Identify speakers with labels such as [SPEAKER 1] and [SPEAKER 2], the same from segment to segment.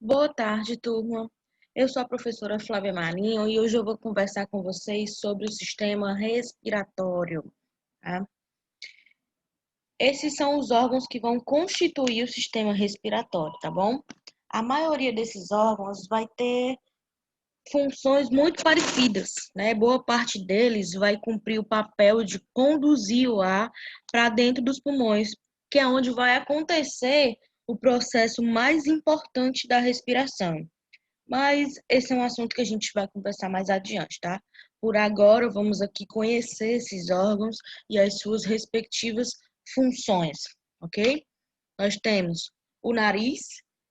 [SPEAKER 1] Boa tarde, turma. Eu sou a professora Flávia Marinho e hoje eu vou conversar com vocês sobre o sistema respiratório, tá? Esses são os órgãos que vão constituir o sistema respiratório, tá bom? A maioria desses órgãos vai ter funções muito parecidas, né? Boa parte deles vai cumprir o papel de conduzir o ar para dentro dos pulmões, que é onde vai acontecer o processo mais importante da respiração. Mas esse é um assunto que a gente vai conversar mais adiante, tá? Por agora, vamos aqui conhecer esses órgãos e as suas respectivas funções, ok? Nós temos o nariz,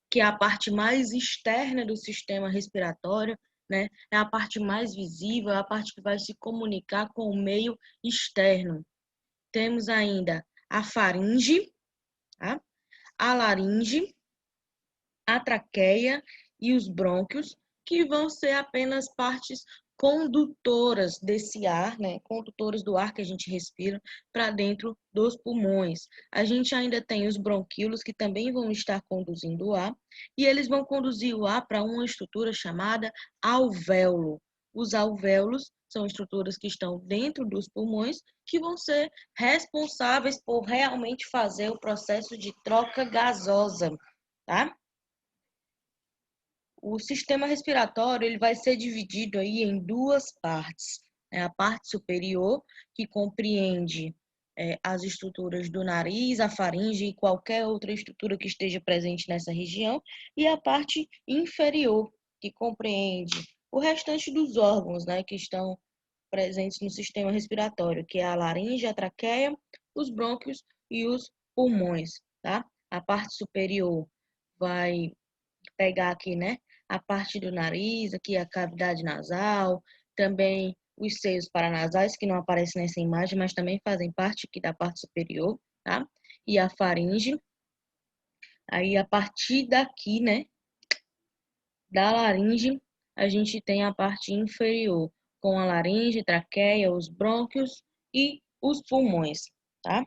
[SPEAKER 1] que é a parte mais externa do sistema respiratório, né? É a parte mais visível, é a parte que vai se comunicar com o meio externo. Temos ainda a faringe, tá? A laringe, a traqueia e os brônquios, que vão ser apenas partes condutoras desse ar, né? Condutores do ar que a gente respira para dentro dos pulmões. A gente ainda tem os bronquíolos, que também vão estar conduzindo o ar, e eles vão conduzir o ar para uma estrutura chamada alvéolo. Os alvéolos são estruturas que estão dentro dos pulmões, que vão ser responsáveis por realmente fazer o processo de troca gasosa, tá? O sistema respiratório ele vai ser dividido aí em duas partes. A parte superior, que compreende as estruturas do nariz, a faringe e qualquer outra estrutura que esteja presente nessa região, e a parte inferior, que compreende o restante dos órgãos, né, que estão presentes no sistema respiratório, que é a laringe, a traqueia, os brônquios e os pulmões, tá? A parte superior vai pegar aqui, né, a parte do nariz, aqui a cavidade nasal, também os seios paranasais, que não aparecem nessa imagem, mas também fazem parte aqui da parte superior, tá? E a faringe. Aí, a partir daqui, né, da laringe, a gente tem a parte inferior, com a laringe, traqueia, os brônquios e os pulmões, tá?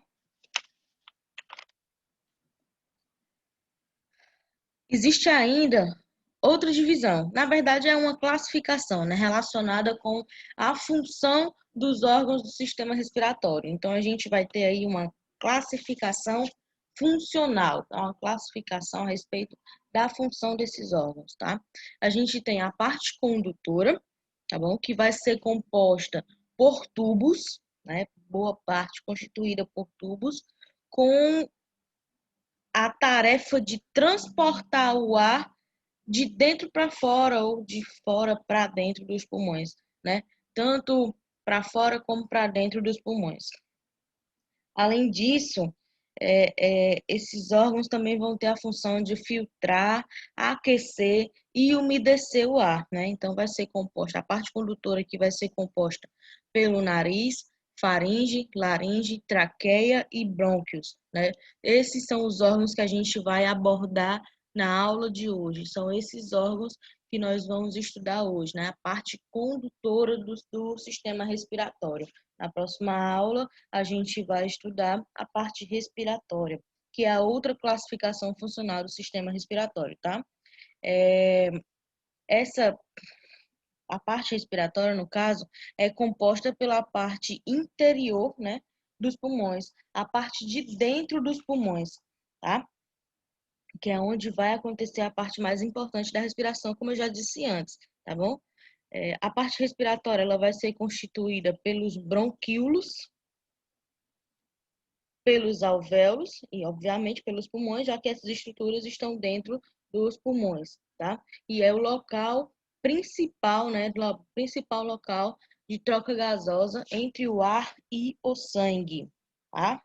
[SPEAKER 1] Existe ainda outra divisão. Na verdade, é uma classificação, né, relacionada com a função dos órgãos do sistema respiratório. Então, a gente vai ter aí uma classificação funcional, tá? Uma classificação a respeito da função desses órgãos, tá? A gente tem a parte condutora, tá bom? Que vai ser composta por tubos, né? Boa parte constituída por tubos, com a tarefa de transportar o ar de dentro para fora ou de fora para dentro dos pulmões, né? Tanto para fora como para dentro dos pulmões. Além disso, esses órgãos também vão ter a função de filtrar, aquecer e umedecer o ar, né? Então, vai ser composta, a parte condutora aqui vai ser composta pelo nariz, faringe, laringe, traqueia e brônquios, né? Esses são os órgãos que a gente vai abordar na aula de hoje. São esses órgãos que nós vamos estudar hoje, né? A parte condutora do sistema respiratório. Na próxima aula, a gente vai estudar a parte respiratória, que é a outra classificação funcional do sistema respiratório, tá? É, essa, a parte respiratória, no caso, é composta pela parte interior, né, dos pulmões, a parte de dentro dos pulmões, tá? Que é onde vai acontecer a parte mais importante da respiração, como eu já disse antes, tá bom? A parte respiratória ela vai ser constituída pelos bronquíolos, pelos alvéolos e, obviamente, pelos pulmões, já que essas estruturas estão dentro dos pulmões, tá? E é o local principal, né, principal local de troca gasosa entre o ar e o sangue, tá?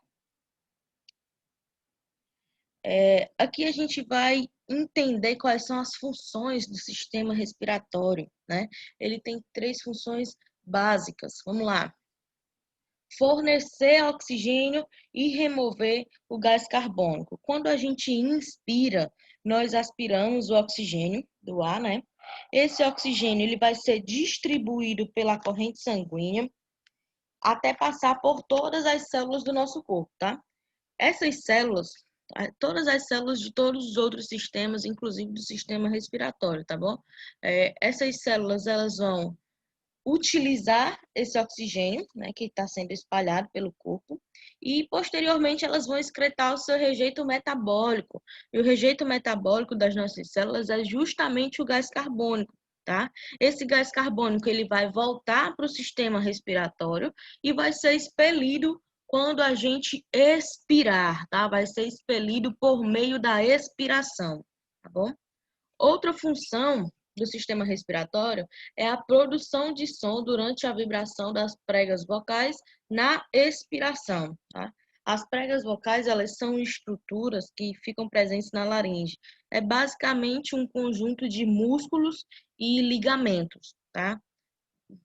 [SPEAKER 1] Aqui a gente vai entender quais são as funções do sistema respiratório, né? Ele tem três funções básicas. Vamos lá. Fornecer oxigênio e remover o gás carbônico. Quando a gente inspira, nós aspiramos o oxigênio do ar, né? Esse oxigênio ele vai ser distribuído pela corrente sanguínea até passar por todas as células do nosso corpo, tá? Essas células, todas as células de todos os outros sistemas, inclusive do sistema respiratório, tá bom? Essas células, elas vão utilizar esse oxigênio, né, que está sendo espalhado pelo corpo, e posteriormente elas vão excretar o seu rejeito metabólico. E o rejeito metabólico das nossas células é justamente o gás carbônico, tá? Esse gás carbônico ele vai voltar para o sistema respiratório e vai ser expelido quando a gente expirar, tá? Vai ser expelido por meio da expiração, tá bom? Outra função do sistema respiratório é a produção de som durante a vibração das pregas vocais na expiração, tá? As pregas vocais, elas são estruturas que ficam presentes na laringe. É basicamente um conjunto de músculos e ligamentos, tá?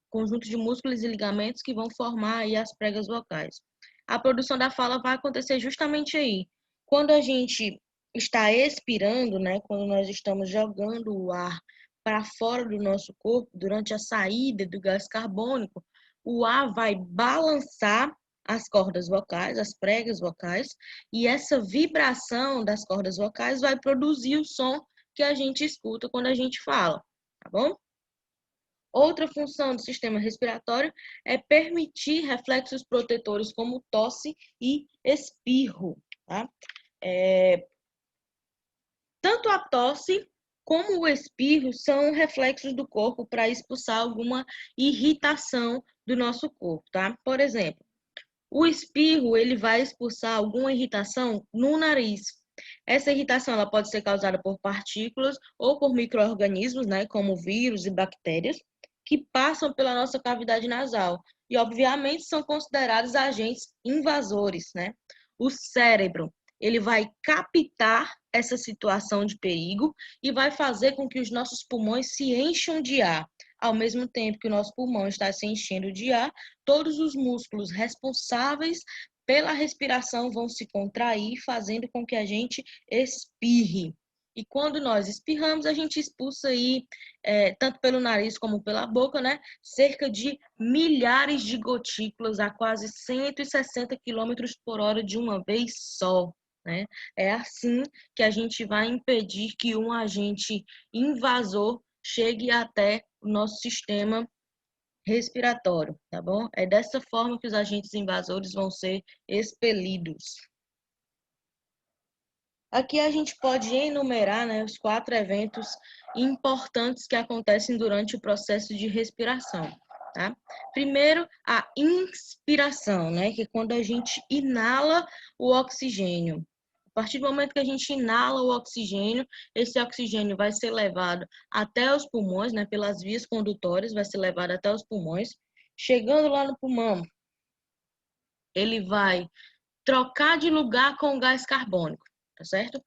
[SPEAKER 1] Conjunto de músculos e ligamentos que vão formar aí as pregas vocais. A produção da fala vai acontecer justamente aí. Quando a gente está expirando, né, quando nós estamos jogando o ar para fora do nosso corpo, durante a saída do gás carbônico, o ar vai balançar as cordas vocais, as pregas vocais, e essa vibração das cordas vocais vai produzir o som que a gente escuta quando a gente fala, tá bom? Outra função do sistema respiratório é permitir reflexos protetores como tosse e espirro, tá? Tanto a tosse como o espirro são reflexos do corpo para expulsar alguma irritação do nosso corpo, tá? Por exemplo, o espirro ele vai expulsar alguma irritação no nariz. Essa irritação ela pode ser causada por partículas ou por micro-organismos, né, como vírus e bactérias, que passam pela nossa cavidade nasal e, obviamente, são considerados agentes invasores, né? O cérebro, ele vai captar essa situação de perigo e vai fazer com que os nossos pulmões se encham de ar. Ao mesmo tempo que o nosso pulmão está se enchendo de ar, todos os músculos responsáveis pela respiração vão se contrair, fazendo com que a gente espirre. E quando nós espirramos, a gente expulsa aí, tanto pelo nariz como pela boca, né, cerca de milhares de gotículas a quase 160 km por hora de uma vez só. Né? É assim que a gente vai impedir que um agente invasor chegue até o nosso sistema respiratório, tá bom? É dessa forma que os agentes invasores vão ser expelidos. Aqui a gente pode enumerar, né, os 4 eventos importantes que acontecem durante o processo de respiração, tá? Primeiro, a inspiração, né, que é quando a gente inala o oxigênio. A partir do momento que a gente inala o oxigênio, esse oxigênio vai ser levado até os pulmões, né, pelas vias condutórias, vai ser levado até os pulmões. Chegando lá no pulmão, ele vai trocar de lugar com o gás carbônico, tá certo?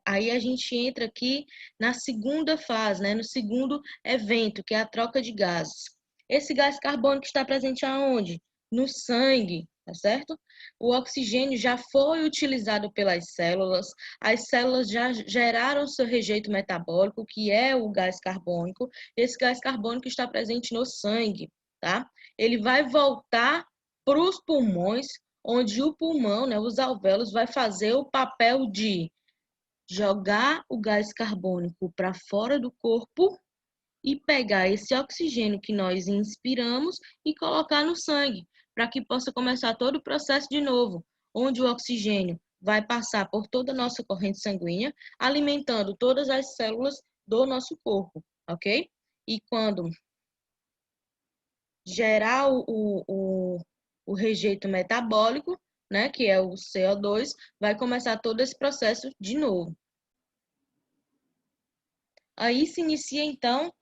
[SPEAKER 1] Aí a gente entra aqui na segunda fase, né, no segundo evento, que é a troca de gases. Esse gás carbônico está presente aonde? No sangue, tá certo? O oxigênio já foi utilizado pelas células, as células já geraram seu rejeito metabólico, que é o gás carbônico. Esse gás carbônico está presente no sangue, tá? Ele vai voltar para os pulmões, onde o pulmão, né, os alvéolos, vai fazer o papel de jogar o gás carbônico para fora do corpo e pegar esse oxigênio que nós inspiramos e colocar no sangue, para que possa começar todo o processo de novo, onde o oxigênio vai passar por toda a nossa corrente sanguínea, alimentando todas as células do nosso corpo, ok? E quando gerar o rejeito metabólico, né, que é o CO2, vai começar todo esse processo de novo. Aí se inicia, então,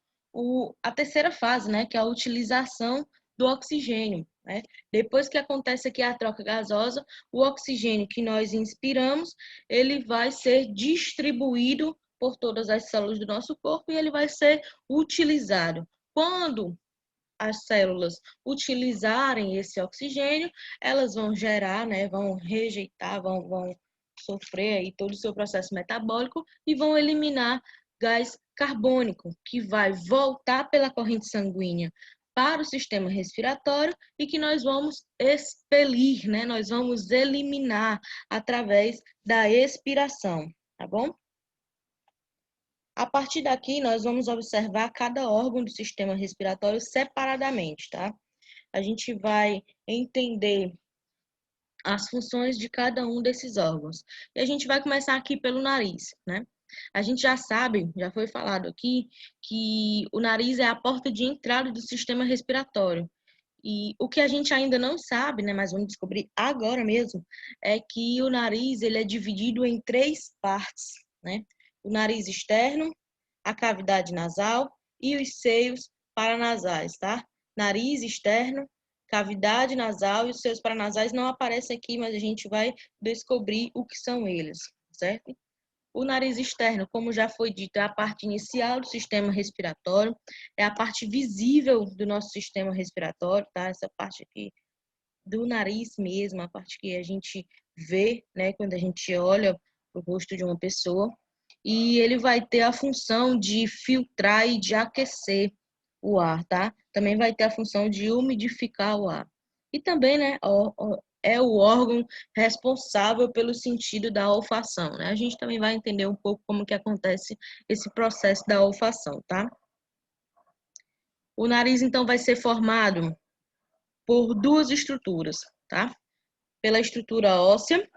[SPEAKER 1] a terceira fase, né, que é a utilização do oxigênio. Né? Depois que acontece aqui a troca gasosa, o oxigênio que nós inspiramos, ele vai ser distribuído por todas as células do nosso corpo e ele vai ser utilizado. Quando as células utilizarem esse oxigênio, elas vão gerar, né, vão rejeitar, vão sofrer aí todo o seu processo metabólico e vão eliminar gás carbônico, que vai voltar pela corrente sanguínea para o sistema respiratório e que nós vamos expelir, né? Nós vamos eliminar através da expiração, tá bom? A partir daqui, nós vamos observar cada órgão do sistema respiratório separadamente, tá? A gente vai entender as funções de cada um desses órgãos. E a gente vai começar aqui pelo nariz, né? A gente já sabe, já foi falado aqui, que o nariz é a porta de entrada do sistema respiratório. E o que a gente ainda não sabe, né, mas vamos descobrir agora mesmo, é que o nariz ele é dividido em 3 partes, né? O nariz externo, a cavidade nasal e os seios paranasais, tá? Nariz externo, cavidade nasal e os seios paranasais não aparecem aqui, mas a gente vai descobrir o que são eles, certo? O nariz externo, como já foi dito, é a parte inicial do sistema respiratório, é a parte visível do nosso sistema respiratório, tá? Essa parte aqui do nariz mesmo, a parte que a gente vê, né, quando a gente olha o rosto de uma pessoa. E ele vai ter a função de filtrar e de aquecer o ar, tá? Também vai ter a função de umidificar o ar. E também, né, é o órgão responsável pelo sentido da olfação, né? A gente também vai entender um pouco como que acontece esse processo da olfação, tá? O nariz, então, vai ser formado por 2 estruturas, tá? Pela estrutura óssea,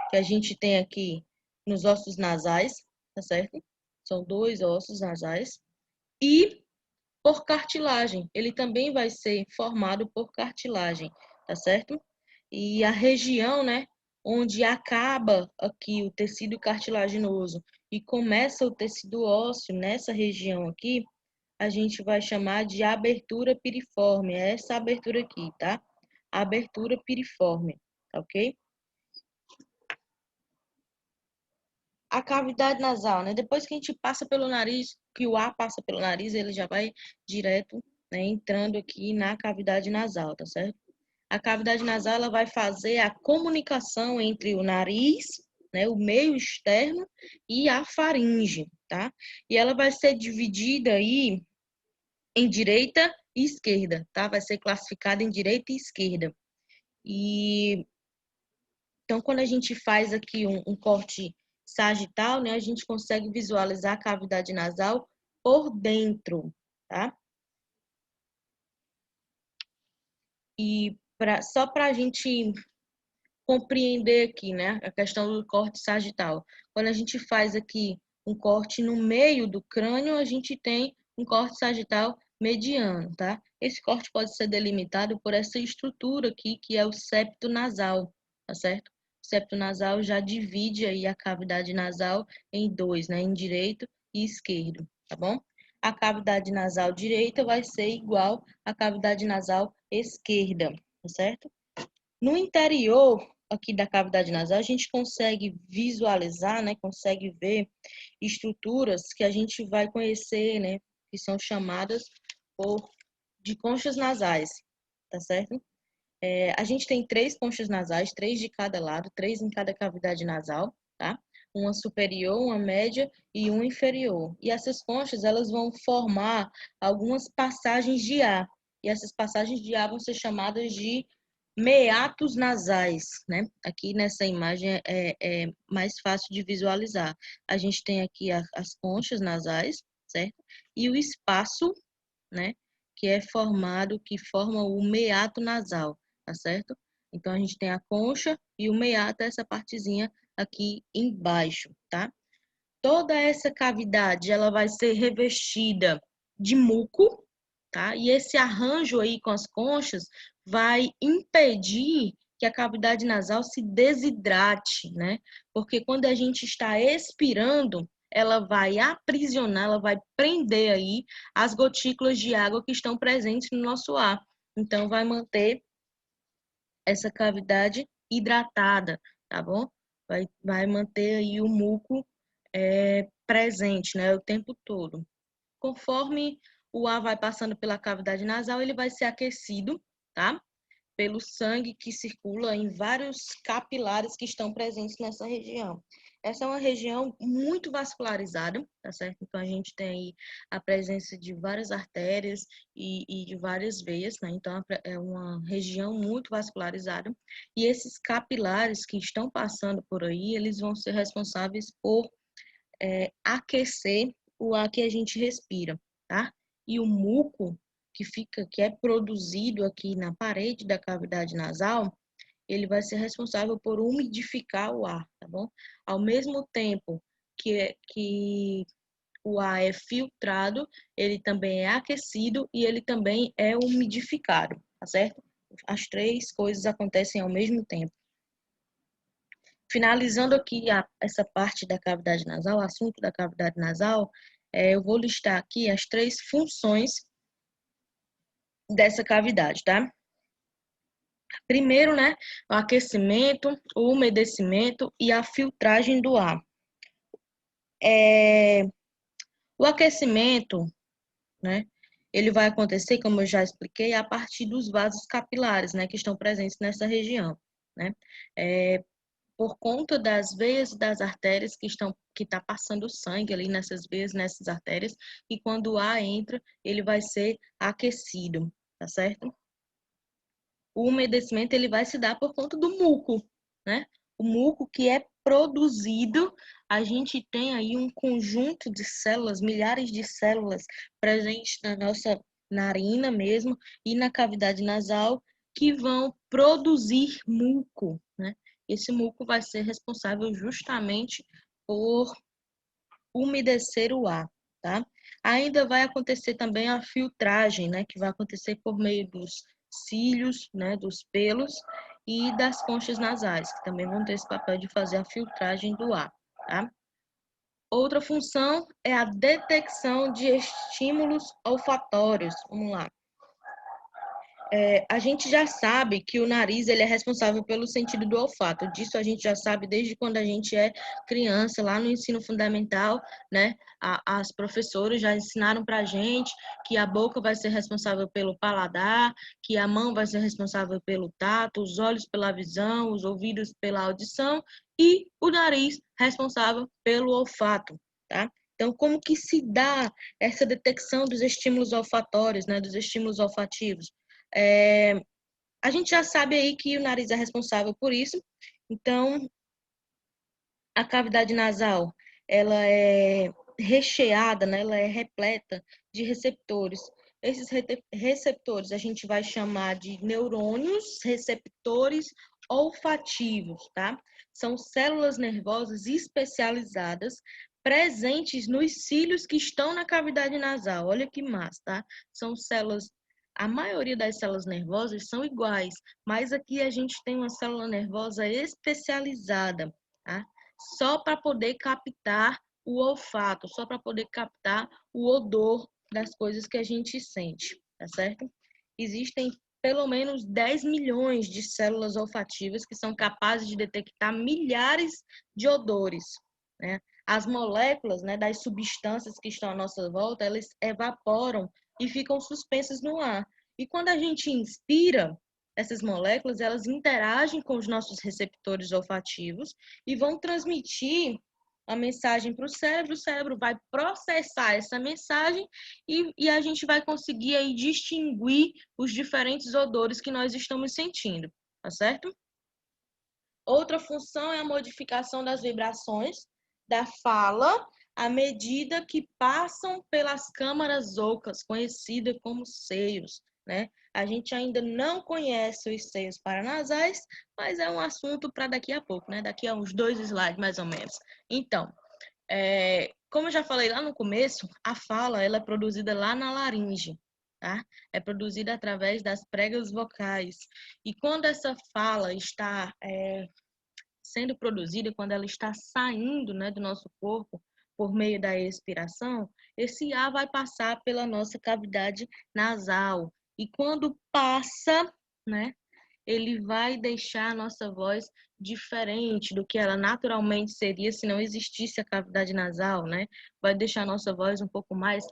[SPEAKER 1] que a gente tem aqui nos ossos nasais, tá certo? São 2 ossos nasais. E por cartilagem. Ele também vai ser formado por cartilagem, tá certo? E a região, né, onde acaba aqui o tecido cartilaginoso e começa o tecido ósseo, nessa região aqui, a gente vai chamar de abertura piriforme. É essa abertura aqui, tá? Abertura piriforme, tá ok? A cavidade nasal, né? Depois que a gente passa pelo nariz, que o ar passa pelo nariz, ele já vai direto, né, entrando aqui na cavidade nasal, tá certo? A cavidade nasal ela vai fazer a comunicação entre o nariz, né, o meio externo e a faringe, tá? E ela vai ser dividida aí em direita e esquerda, tá? Vai ser classificada em direita e esquerda. E então, quando a gente faz aqui um corte sagital, né, a gente consegue visualizar a cavidade nasal por dentro, tá? E só para a gente compreender aqui, né, a questão do corte sagital. Quando a gente faz aqui um corte no meio do crânio, a gente tem um corte sagital mediano, tá? Esse corte pode ser delimitado por essa estrutura aqui, que é o septo nasal, tá certo? O septo nasal já divide aí a cavidade nasal em 2, né, em direito e esquerdo, tá bom? A cavidade nasal direita vai ser igual à cavidade nasal esquerda, tá certo? No interior aqui da cavidade nasal, a gente consegue visualizar, né, consegue ver estruturas que a gente vai conhecer, né, que são chamadas de conchas nasais, tá certo? A gente tem 3 conchas nasais, 3 de cada lado, 3 em cada cavidade nasal, tá? Uma superior, uma média e uma inferior. E essas conchas, elas vão formar algumas passagens de ar. E essas passagens de ar vão ser chamadas de meatos nasais, né? Aqui nessa imagem é mais fácil de visualizar. A gente tem aqui as conchas nasais, certo? E o espaço, né? Que é formado, que forma o meato nasal, tá certo? Então, a gente tem a concha e o meato, essa partezinha aqui embaixo, tá? Toda essa cavidade, ela vai ser revestida de muco, tá? E esse arranjo aí com as conchas vai impedir que a cavidade nasal se desidrate, né? Porque quando a gente está expirando, ela vai aprisionar, ela vai prender aí as gotículas de água que estão presentes no nosso ar. Então, vai manter essa cavidade hidratada, tá bom? Vai manter aí o muco presente, né, o tempo todo. Conforme o ar vai passando pela cavidade nasal, ele vai ser aquecido, tá? Pelo sangue que circula em vários capilares que estão presentes nessa região. Essa é uma região muito vascularizada, tá certo? Então, a gente tem aí a presença de várias artérias e de várias veias, né? Então, é uma região muito vascularizada. E esses capilares que estão passando por aí, eles vão ser responsáveis por aquecer o ar que a gente respira, tá? E o muco que é produzido aqui na parede da cavidade nasal, ele vai ser responsável por umidificar o ar, tá bom? Ao mesmo tempo que o ar é filtrado, ele também é aquecido e ele também é umidificado, tá certo? As três coisas acontecem ao mesmo tempo. Finalizando aqui essa parte da cavidade nasal, o assunto da cavidade nasal, eu vou listar aqui as três funções dessa cavidade, tá? Primeiro, né, o aquecimento, o umedecimento e a filtragem do ar. O aquecimento, né, ele vai acontecer, como eu já expliquei, a partir dos vasos capilares, né, que estão presentes nessa região, né? Por conta das veias e das artérias que está passando sangue ali nessas veias, nessas artérias, e quando o ar entra, ele vai ser aquecido, tá certo? O umedecimento ele vai se dar por conta do muco, né? O muco que é produzido, a gente tem aí um conjunto de células, milhares de células presentes na nossa narina mesmo e na cavidade nasal que vão produzir muco, né? Esse muco vai ser responsável justamente por umedecer o ar, tá? Ainda vai acontecer também a filtragem, né, que vai acontecer por meio dos cílios, né, dos pelos e das conchas nasais, que também vão ter esse papel de fazer a filtragem do ar, tá? Outra função é a detecção de estímulos olfatórios. Vamos lá. A gente já sabe que o nariz ele é responsável pelo sentido do olfato. Disso a gente já sabe desde quando a gente é criança, lá no ensino fundamental, né? As professoras já ensinaram para a gente que a boca vai ser responsável pelo paladar, que a mão vai ser responsável pelo tato, os olhos pela visão, os ouvidos pela audição e o nariz responsável pelo olfato, tá? Então, como que se dá essa detecção dos estímulos olfatórios, né? Dos estímulos olfativos? A gente já sabe aí que o nariz é responsável por isso. Então, a cavidade nasal, ela é recheada, né? Ela é repleta de receptores. Esses receptores a gente vai chamar de neurônios receptores olfativos, tá? São células nervosas especializadas presentes nos cílios que estão na cavidade nasal. Olha que massa, tá? São células, a maioria das células nervosas são iguais, mas aqui a gente tem uma célula nervosa especializada, tá? Só para poder captar o olfato, só para poder captar o odor das coisas que a gente sente, tá certo? Existem pelo menos 10 milhões de células olfativas que são capazes de detectar milhares de odores, né? As moléculas, né, das substâncias que estão à nossa volta, elas evaporam e ficam suspensas no ar. E quando a gente inspira, essas moléculas, elas interagem com os nossos receptores olfativos e vão transmitir a mensagem para o cérebro vai processar essa mensagem e a gente vai conseguir aí distinguir os diferentes odores que nós estamos sentindo, tá certo? Outra função é a modificação das vibrações da fala à medida que passam pelas câmaras ocas, conhecidas como seios, né? A gente ainda não conhece os seios paranasais, mas é um assunto para daqui a pouco, né? Daqui a uns 2 slides, mais ou menos. Então, como eu já falei lá no começo, a fala ela é produzida lá na laringe, tá? É produzida através das pregas vocais. E quando essa fala está sendo produzida, quando ela está saindo, né, do nosso corpo por meio da expiração, esse ar vai passar pela nossa cavidade nasal. E quando passa, né, ele vai deixar a nossa voz diferente do que ela naturalmente seria se não existisse a cavidade nasal, né? Vai deixar a nossa voz um pouco mais,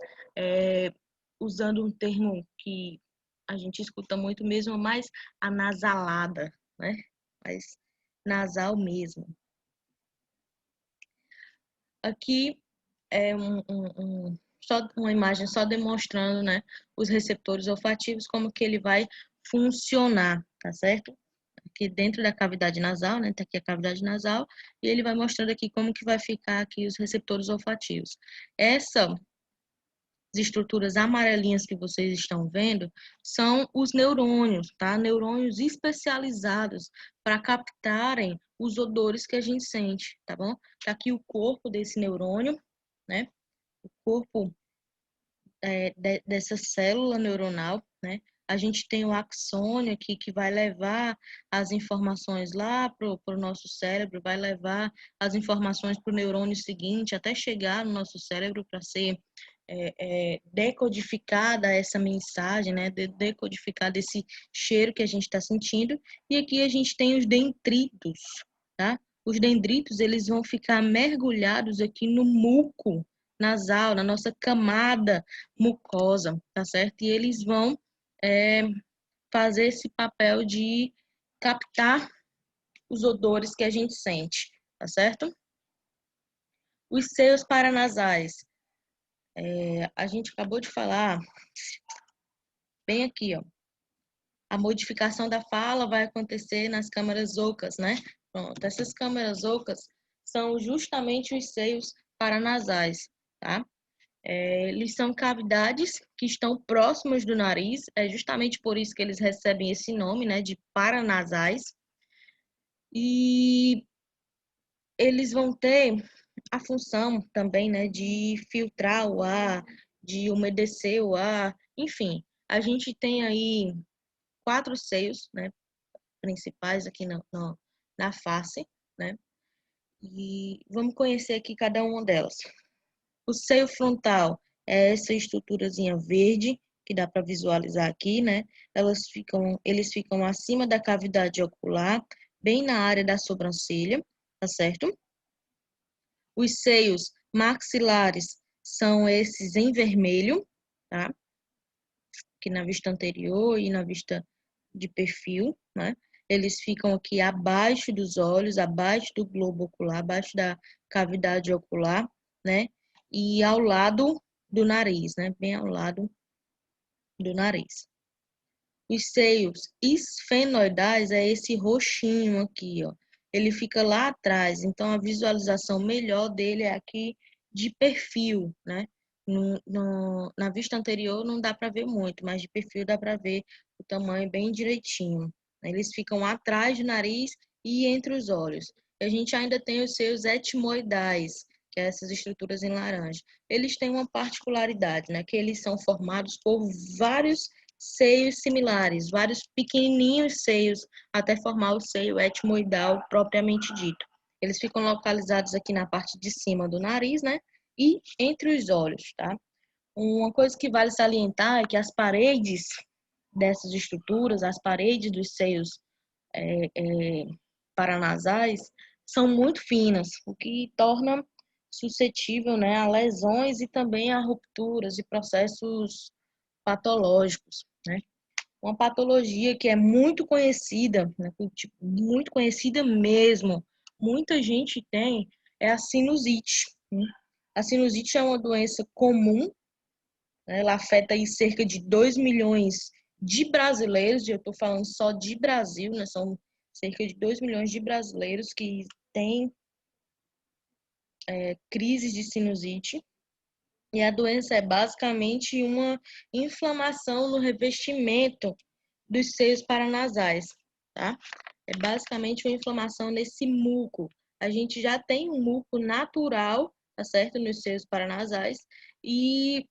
[SPEAKER 1] usando um termo que a gente escuta muito mesmo, mais anasalada, né? Mais nasal mesmo. Aqui é só uma imagem só demonstrando, né, os receptores olfativos, como que ele vai funcionar, tá certo? Aqui dentro da cavidade nasal, né, tá aqui a cavidade nasal, e ele vai mostrando aqui como que vai ficar aqui os receptores olfativos. Essas estruturas amarelinhas que vocês estão vendo são os neurônios, tá? Neurônios especializados para captarem os odores que a gente sente, tá bom? Tá aqui o corpo desse neurônio, né? O corpo dessa célula neuronal, né? A gente tem o axônio aqui que vai levar as informações lá para o nosso cérebro, vai levar as informações para o neurônio seguinte até chegar no nosso cérebro para ser decodificada essa mensagem, né? Decodificada esse cheiro que a gente está sentindo. E aqui a gente tem os dendritos, tá? Os dendritos, eles vão ficar mergulhados aqui no muco nasal, na nossa camada mucosa, tá certo? E eles vão fazer esse papel de captar os odores que a gente sente, tá certo? Os seios paranasais. A gente acabou de falar bem aqui, ó. A modificação da fala vai acontecer nas câmaras ocas, né? Pronto, essas câmaras ocas são justamente os seios paranasais, tá? Eles são cavidades que estão próximas do nariz, é justamente por isso que eles recebem esse nome, né, de paranasais. E eles vão ter a função também, né, de filtrar o ar, de umedecer o ar, enfim. A gente tem aí 4 seios, né, principais aqui na face, né? E vamos conhecer aqui cada uma delas. O seio frontal é essa estruturazinha verde, que dá para visualizar aqui, né? Eles ficam acima da cavidade ocular, bem na área da sobrancelha, tá certo? Os seios maxilares são esses em vermelho, tá? Aqui na vista anterior e na vista de perfil, né? Eles ficam aqui abaixo dos olhos, abaixo do globo ocular, abaixo da cavidade ocular, né? E ao lado do nariz, né? Bem ao lado do nariz. Os seios esfenoidais é esse roxinho aqui, ó. Ele fica lá atrás, então a visualização melhor dele é aqui de perfil, né? Na vista anterior não dá para ver muito, mas de perfil dá para ver o tamanho bem direitinho. Eles ficam atrás do nariz e entre os olhos. A gente ainda tem os seios etimoidais, que é essas estruturas em laranja. Eles têm uma particularidade, né? Que eles são formados por vários seios similares, vários pequenininhos seios, até formar o seio etmoidal propriamente dito. Eles ficam localizados aqui na parte de cima do nariz, né? E entre os olhos, tá? Uma coisa que vale salientar é que as paredes dessas estruturas, as paredes dos seios paranasais, são muito finas, o que torna suscetível, né, a lesões e também a rupturas e processos patológicos, né? Uma patologia que é muito conhecida, né, muito conhecida mesmo, muita gente tem, é a sinusite, né? A sinusite é uma doença comum, né? Ela afeta aí cerca de 2 milhões de brasileiros, e eu estou falando só de Brasil, né? São cerca de 2 milhões de brasileiros que têm crises de sinusite. E a doença é basicamente uma inflamação no revestimento dos seios paranasais, tá? É basicamente uma inflamação nesse muco. A gente já tem um muco natural, tá certo? Nos seios paranasais. E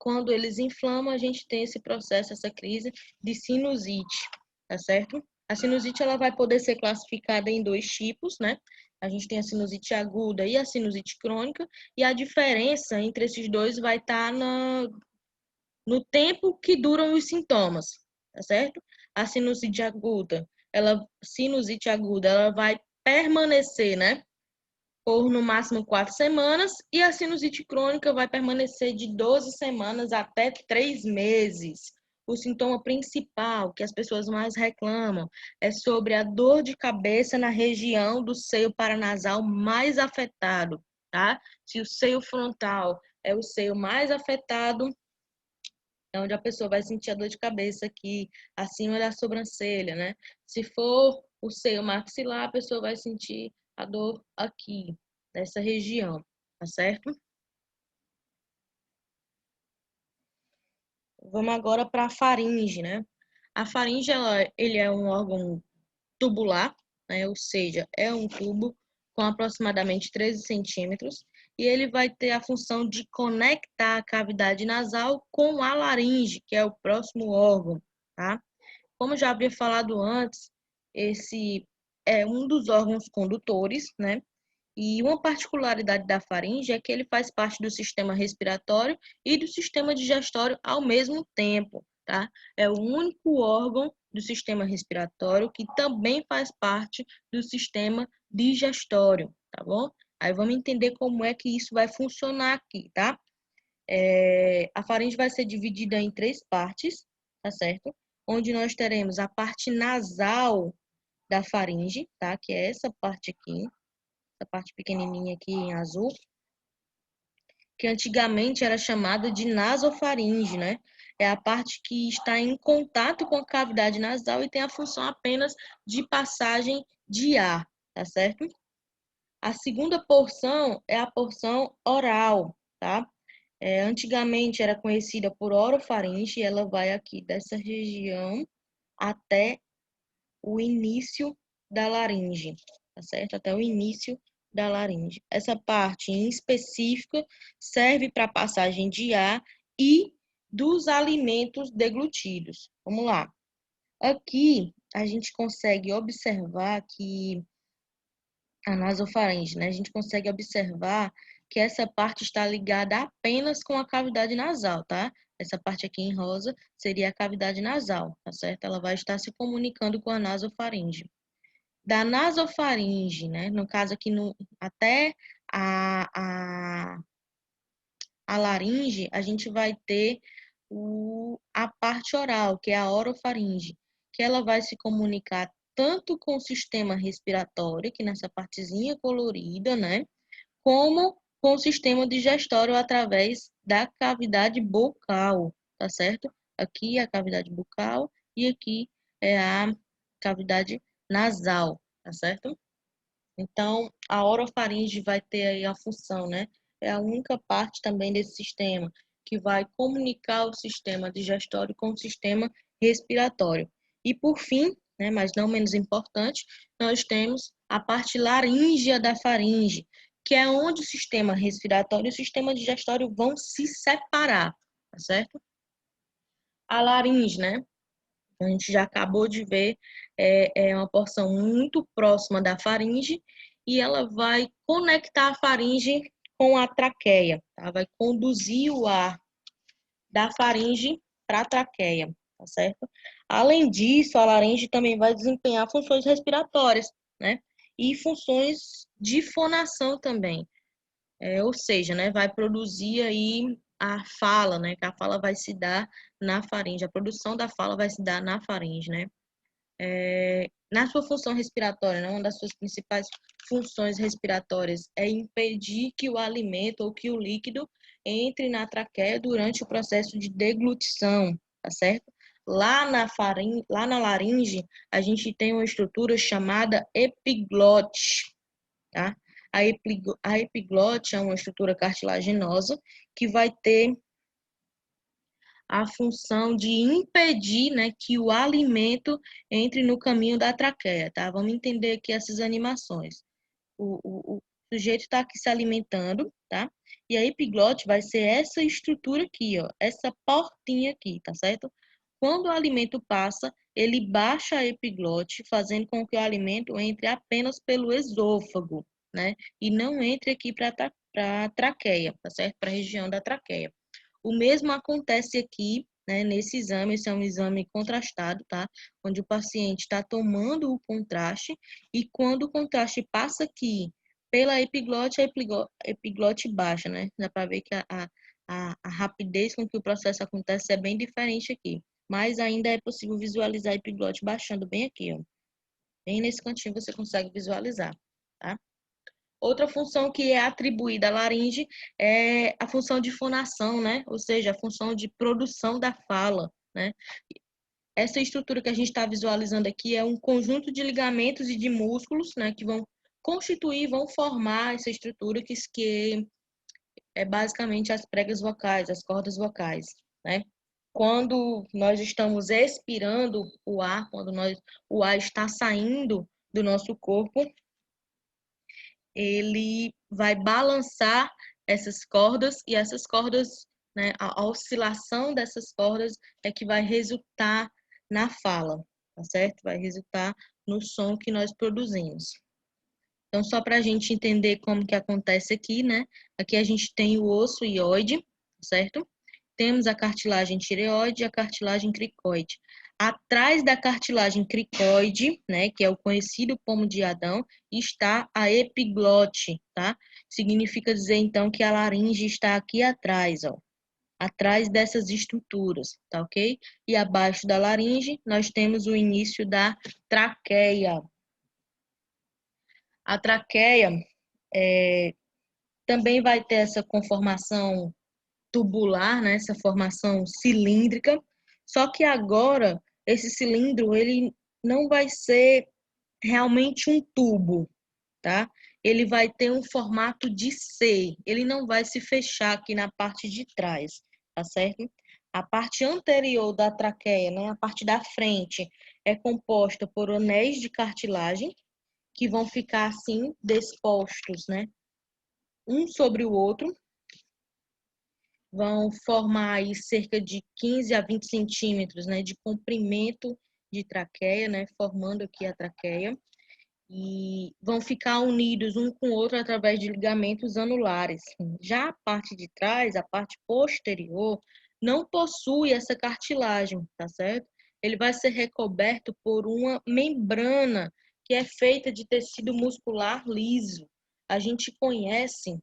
[SPEAKER 1] quando eles inflamam, a gente tem esse processo, essa crise de sinusite, tá certo? A sinusite ela vai poder ser classificada em 2 tipos, né? A gente tem a sinusite aguda e a sinusite crônica, e a diferença entre esses dois vai estar no tempo que duram os sintomas, tá certo? A sinusite aguda, ela vai permanecer, né? Por no máximo 4 semanas, e a sinusite crônica vai permanecer de 12 semanas até 3 meses. O sintoma principal que as pessoas mais reclamam é sobre a dor de cabeça na região do seio paranasal mais afetado, tá? Se o seio frontal é o seio mais afetado, é onde a pessoa vai sentir a dor de cabeça aqui, acima da sobrancelha, né? Se for o seio maxilar, a pessoa vai sentir a dor aqui, nessa região, tá certo? Vamos agora para a faringe, né? A faringe, ele é um órgão tubular, né? Ou seja, é um tubo com aproximadamente 13 centímetros e ele vai ter a função de conectar a cavidade nasal com a laringe, que é o próximo órgão, tá? Como já havia falado antes, esse é um dos órgãos condutores, né? E uma particularidade da faringe é que ele faz parte do sistema respiratório e do sistema digestório ao mesmo tempo, tá? É o único órgão do sistema respiratório que também faz parte do sistema digestório, tá bom? Aí vamos entender como é que isso vai funcionar aqui, tá? A faringe vai ser dividida em 3 partes, tá certo? Onde nós teremos a parte nasal da faringe, tá? Que é essa parte aqui, essa parte pequenininha aqui em azul, que antigamente era chamada de nasofaringe, né? É a parte que está em contato com a cavidade nasal e tem a função apenas de passagem de ar, tá certo? A segunda porção é a porção oral, tá? Antigamente era conhecida por orofaringe, ela vai aqui dessa região até o início da laringe, tá certo? Até o início da laringe. Essa parte em específica serve para passagem de ar e dos alimentos deglutidos. Vamos lá. Aqui a gente consegue observar que a nasofaringe, né? A gente consegue observar que essa parte está ligada apenas com a cavidade nasal, tá? Essa parte aqui em rosa seria a cavidade nasal, tá certo? Ela vai estar se comunicando com a nasofaringe. Da nasofaringe, né? No caso aqui, até a, a, a laringe, a gente vai ter a parte oral, que é a orofaringe, que ela vai se comunicar tanto com o sistema respiratório, que nessa partezinha colorida, né? Como com o sistema digestório através da cavidade bucal, tá certo? Aqui é a cavidade bucal e aqui é a cavidade nasal, tá certo? Então, a orofaringe vai ter aí a função, né? É a única parte também desse sistema que vai comunicar o sistema digestório com o sistema respiratório. E por fim, né, mas não menos importante, nós temos a parte laríngea da faringe, que é onde o sistema respiratório e o sistema digestório vão se separar, tá certo? A laringe, né? A gente já acabou de ver, é uma porção muito próxima da faringe e ela vai conectar a faringe com a traqueia, tá? Vai conduzir o ar da faringe para a traqueia, tá certo? Além disso, a laringe também vai desempenhar funções respiratórias, né? E funções de fonação também. Ou seja, né, vai produzir aí a fala, né, que a fala vai se dar na faringe, a produção da fala vai se dar na faringe, né? Na sua função respiratória, né, uma das suas principais funções respiratórias é impedir que o alimento ou que o líquido entre na traqueia durante o processo de deglutição, tá certo? Lá na laringe, a gente tem uma estrutura chamada epiglote, tá? A epiglote é uma estrutura cartilaginosa que vai ter a função de impedir, né, que o alimento entre no caminho da traqueia, tá? Vamos entender aqui essas animações. O sujeito está aqui se alimentando, tá? E a epiglote vai ser essa estrutura aqui, ó, essa portinha aqui, tá certo? Quando o alimento passa, ele baixa a epiglote, fazendo com que o alimento entre apenas pelo esôfago, né? E não entre aqui para a traqueia, tá certo? Para a região da traqueia. O mesmo acontece aqui, né, nesse exame. Esse é um exame contrastado, tá? Onde o paciente está tomando o contraste e quando o contraste passa aqui pela epiglote, a epiglote baixa, né? Dá para ver que a rapidez com que o processo acontece é bem diferente aqui. Mas ainda é possível visualizar a epiglote baixando bem aqui, ó. Bem nesse cantinho você consegue visualizar, tá? Outra função que é atribuída à laringe é a função de fonação, né? Ou seja, a função de produção da fala, né? Essa estrutura que a gente está visualizando aqui é um conjunto de ligamentos e de músculos, né, que vão constituir, vão formar essa estrutura que é basicamente as pregas vocais, as cordas vocais, né? Quando nós estamos expirando o ar, o ar está saindo do nosso corpo, ele vai balançar essas cordas e essas cordas, né, a oscilação dessas cordas é que vai resultar na fala, tá certo? Vai resultar no som que nós produzimos. Então, só para a gente entender como que acontece aqui, né? Aqui a gente tem o osso ióide, certo? Temos a cartilagem tireoide e a cartilagem cricoide. Atrás da cartilagem cricoide, né, que é o conhecido pomo de Adão, está a epiglote, tá? Significa dizer, então, que a laringe está aqui atrás, ó. Atrás dessas estruturas, tá ok? E abaixo da laringe, nós temos o início da traqueia. A traqueia também vai ter essa conformação tubular, né? Essa formação cilíndrica. Só que agora, esse cilindro, ele não vai ser realmente um tubo, tá? Ele vai ter um formato de C. Ele não vai se fechar aqui na parte de trás, tá certo? A parte anterior da traqueia, né? A parte da frente, é composta por anéis de cartilagem, que vão ficar assim, dispostos, né? Um sobre o outro, vão formar aí cerca de 15 a 20 centímetros, né, de comprimento de traqueia, né, formando aqui a traqueia, e vão ficar unidos um com o outro através de ligamentos anulares. Já a parte de trás, a parte posterior, não possui essa cartilagem, tá certo? Ele vai ser recoberto por uma membrana que é feita de tecido muscular liso. A gente conhece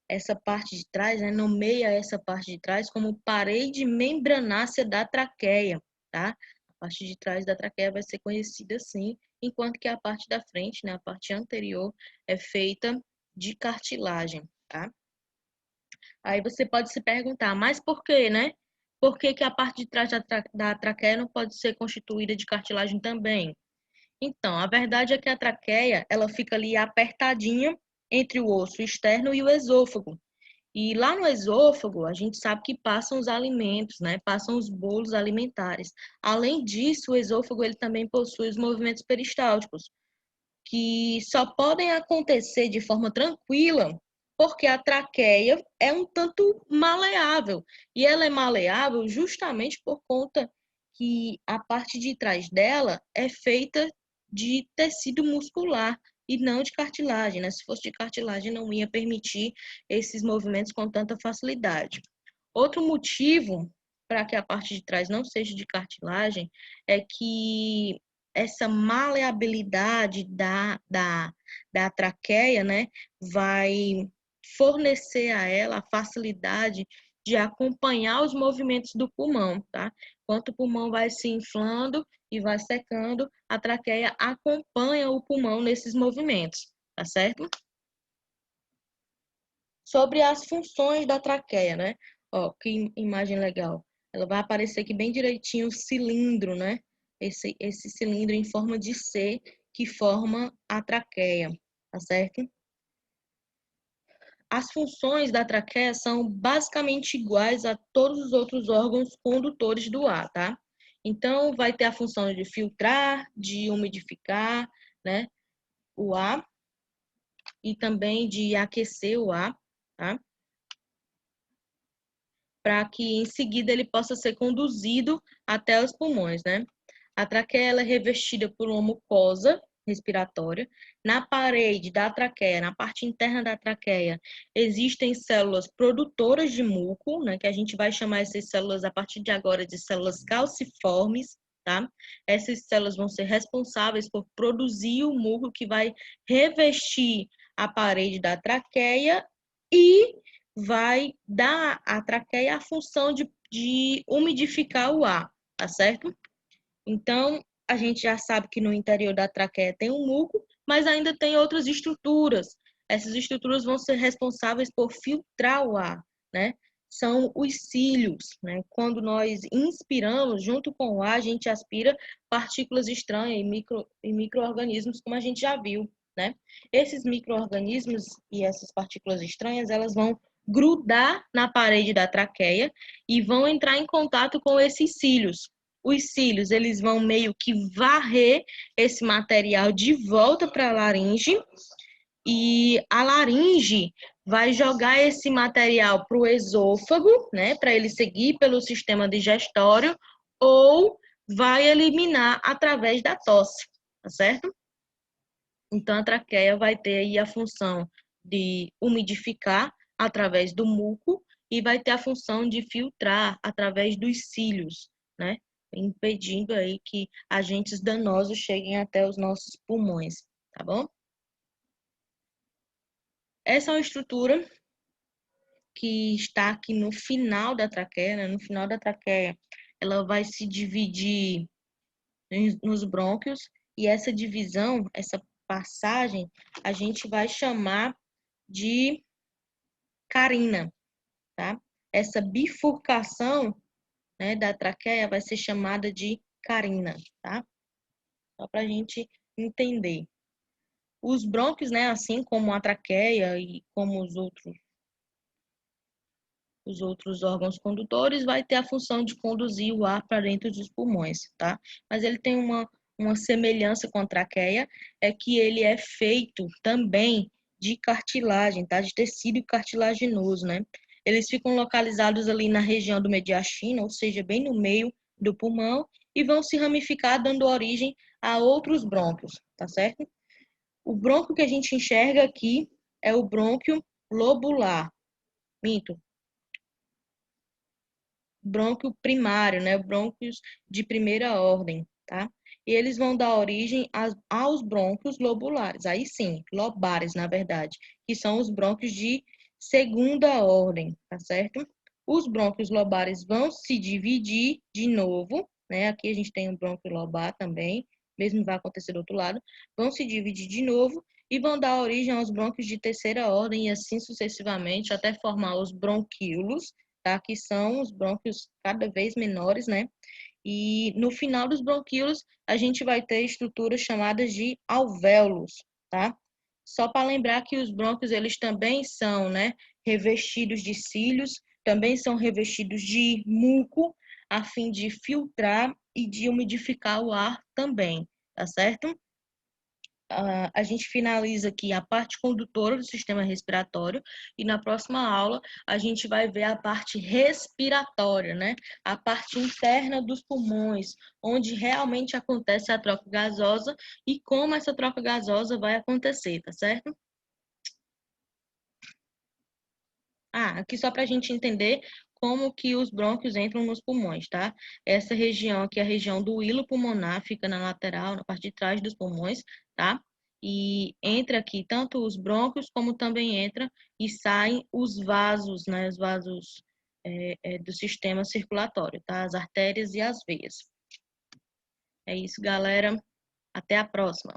[SPEAKER 1] essa parte de trás, né, nomeia essa parte de trás como parede membranácea da traqueia, tá? A parte de trás da traqueia vai ser conhecida assim, enquanto que a parte da frente, né, a parte anterior, é feita de cartilagem, tá? Aí você pode se perguntar, mas por quê, né? Por que que a parte de trás da traqueia não pode ser constituída de cartilagem também? Então, a verdade é que a traqueia, ela fica ali apertadinha entre o osso externo e o esôfago. E lá no esôfago, a gente sabe que passam os alimentos, né? Passam os bolos alimentares. Além disso, o esôfago ele também possui os movimentos peristálticos, que só podem acontecer de forma tranquila porque a traqueia é um tanto maleável. E ela é maleável justamente por conta que a parte de trás dela é feita de tecido muscular e não de cartilagem, né? Se fosse de cartilagem, não ia permitir esses movimentos com tanta facilidade. Outro motivo para que a parte de trás não seja de cartilagem é que essa maleabilidade da traqueia, né, vai fornecer a ela a facilidade de acompanhar os movimentos do pulmão, tá? Enquanto o pulmão vai se inflando e vai secando, a traqueia acompanha o pulmão nesses movimentos, tá certo? Sobre as funções da traqueia, né? Ó, que imagem legal. Ela vai aparecer aqui bem direitinho o cilindro, né? Esse cilindro em forma de C que forma a traqueia, tá certo? As funções da traqueia são basicamente iguais a todos os outros órgãos condutores do ar, tá? Então, vai ter a função de filtrar, de umidificar, né, o ar e também de aquecer o ar, tá? Para que em seguida ele possa ser conduzido até os pulmões, né? A traqueia ela é revestida por uma mucosa respiratória. Na parede da traqueia, na parte interna da traqueia, existem células produtoras de muco, né, que a gente vai chamar essas células a partir de agora de células calciformes, tá? Essas células vão ser responsáveis por produzir o muco que vai revestir a parede da traqueia e vai dar à traqueia a função de umidificar o ar, tá certo? Então, a gente já sabe que no interior da traqueia tem um muco, mas ainda tem outras estruturas. Essas estruturas vão ser responsáveis por filtrar o ar, né? São os cílios, né? Quando nós inspiramos, junto com o ar, a gente aspira partículas estranhas e micro-organismos, como a gente já viu, né? Esses micro-organismos e essas partículas estranhas, elas vão grudar na parede da traqueia e vão entrar em contato com esses cílios. Os cílios, eles vão meio que varrer esse material de volta para a laringe, e a laringe vai jogar esse material para o esôfago, né, para ele seguir pelo sistema digestório, ou vai eliminar através da tosse, tá certo? Então, a traqueia vai ter aí a função de umidificar através do muco e vai ter a função de filtrar através dos cílios, né, impedindo aí que agentes danosos cheguem até os nossos pulmões, tá bom? Essa é uma estrutura que está aqui no final da traqueia, né? No final da traqueia, ela vai se dividir nos brônquios, e essa divisão, essa passagem, a gente vai chamar de carina, tá? Essa bifurcação, né, da traqueia vai ser chamada de carina, tá? Só para a gente entender. Os brônquios, né, assim como a traqueia e como os outros órgãos condutores, vai ter a função de conduzir o ar para dentro dos pulmões, tá? Mas ele tem uma semelhança com a traqueia, é que ele é feito também de cartilagem, tá? De tecido cartilaginoso, né? Eles ficam localizados ali na região do mediastino, ou seja, bem no meio do pulmão, e vão se ramificar, dando origem a outros brônquios, tá certo? O brônquio que a gente enxerga aqui é o brônquio lobular. Minto, brônquio primário, né? Brônquios de primeira ordem, tá? E eles vão dar origem aos brônquios lobulares, aí sim, lobares, na verdade, que são os brônquios de segunda ordem, tá certo? Os brônquios lobares vão se dividir de novo, né? Aqui a gente tem um brônquio lobar também, mesmo vai acontecer do outro lado, vão se dividir de novo e vão dar origem aos brônquios de terceira ordem e assim sucessivamente até formar os bronquíolos, tá? Que são os brônquios cada vez menores, né? E no final dos bronquíolos, a gente vai ter estruturas chamadas de alvéolos, tá? Só para lembrar que os brônquios, eles também são, né, revestidos de cílios, também são revestidos de muco, a fim de filtrar e de umidificar o ar também, tá certo? A gente finaliza aqui a parte condutora do sistema respiratório e na próxima aula a gente vai ver a parte respiratória, né? A parte interna dos pulmões, onde realmente acontece a troca gasosa e como essa troca gasosa vai acontecer, tá certo? Aqui só para a gente entender como que os brônquios entram nos pulmões, tá? Essa região aqui é a região do hilo pulmonar, fica na lateral, na parte de trás dos pulmões, tá? E entra aqui tanto os brônquios, como também entra e saem os vasos, né? Os vasos do sistema circulatório, tá? As artérias e as veias. É isso, galera. Até a próxima.